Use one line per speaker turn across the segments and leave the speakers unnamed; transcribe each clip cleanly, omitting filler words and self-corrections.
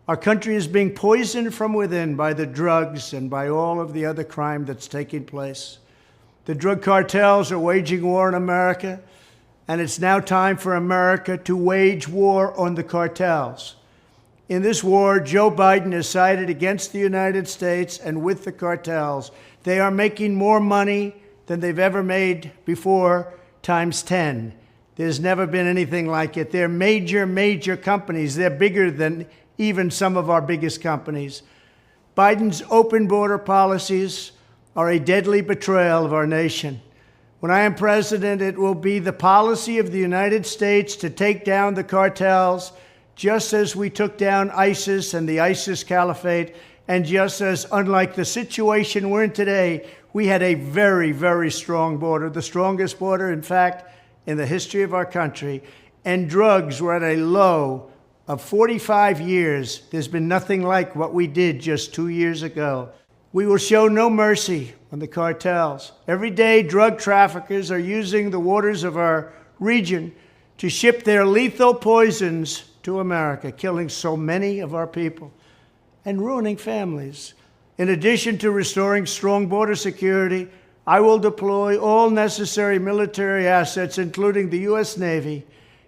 Our country is being poisoned from within by the drugs and by all of the other crime that's taking place. The drug cartels are waging war in America, and it's now time for America to wage war on the cartels. In this war, Joe Biden has sided against the United States and with the cartels. They are making more money than they've ever made before, times 10. There's never been anything like it. They're major, major companies. They're bigger than even some of our biggest companies. Biden's open border policies are a deadly betrayal of our nation. When I am president, it will be the policy of the United States to take down the cartels, just as we took down ISIS and the ISIS caliphate, and just as, unlike the situation we're in today, we had a very, very strong border, the strongest border, in fact, in the history of our country, and drugs were at a low of 45 years. There's been nothing like what we did just 2 years ago. We will show no mercy on the cartels. Every day, drug traffickers are using the waters of our region to ship their lethal poisons to America, killing so many of our people and ruining families. In addition to restoring strong border security, I will deploy all necessary military assets, including the U.S. Navy,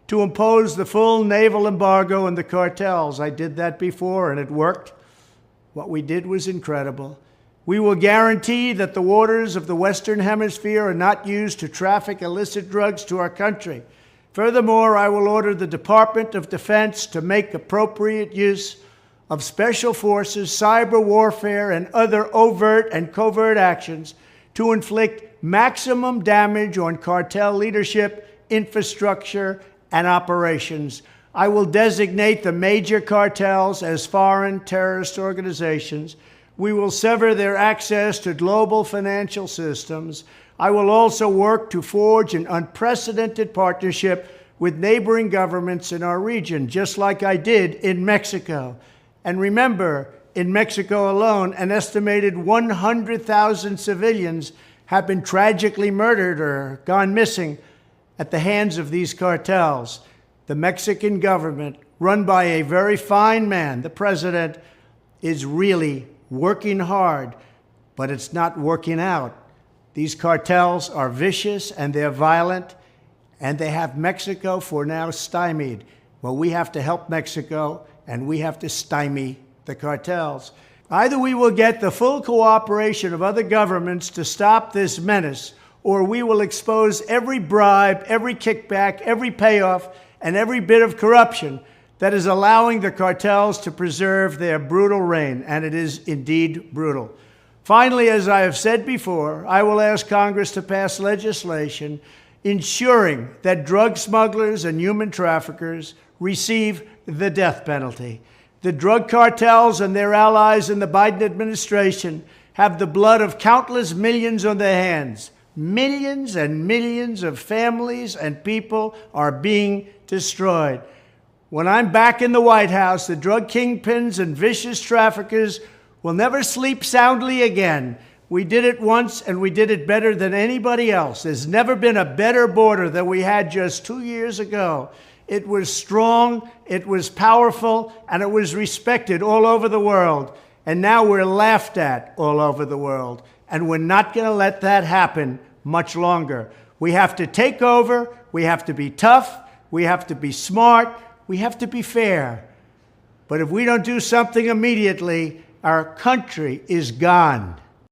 to impose the full naval embargo on the cartels. I did that before, and it worked. What we did was incredible. We will guarantee that the waters of the Western Hemisphere are not used to traffic illicit drugs to our country. Furthermore, I will order the Department of Defense to make appropriate use of special forces, cyber warfare, and other overt and covert actions to inflict maximum damage on cartel leadership, infrastructure, and operations. I will designate the major cartels as foreign terrorist organizations. We will sever their access to global financial systems. I will also work to forge an unprecedented partnership with neighboring governments in our region, just like I did in Mexico. And remember, in Mexico alone, an estimated 100,000 civilians have been tragically murdered or gone missing at the hands of these cartels. The Mexican government, run by a very fine man, the president, is really working hard, but it's not working out. These cartels are vicious and they're violent, and they have Mexico for now stymied. Well, we have to help Mexico, and we have to stymie the cartels. Either we will get the full cooperation of other governments to stop this menace, or we will expose every bribe, every kickback, every payoff, and every bit of corruption that is allowing the cartels to preserve their brutal reign, and it is indeed brutal. Finally, as I have said before, I will ask Congress to pass legislation ensuring that drug smugglers and human traffickers receive the death penalty. The drug cartels and their allies in the Biden administration have the blood of countless millions on their hands. Millions and millions of families and people are being destroyed. When I'm back in the White House, the drug kingpins and vicious traffickers will never sleep soundly again. We did it once, and we did it better than anybody else. There's never been a better border than we had just 2 years ago. It was strong, it was powerful, and it was respected all over the world. And now we're laughed at all over the world. And we're not going to let that happen much longer. We have to take over, we have to be tough, we have to be smart, we have to be fair. But if we don't do something immediately, our country is gone.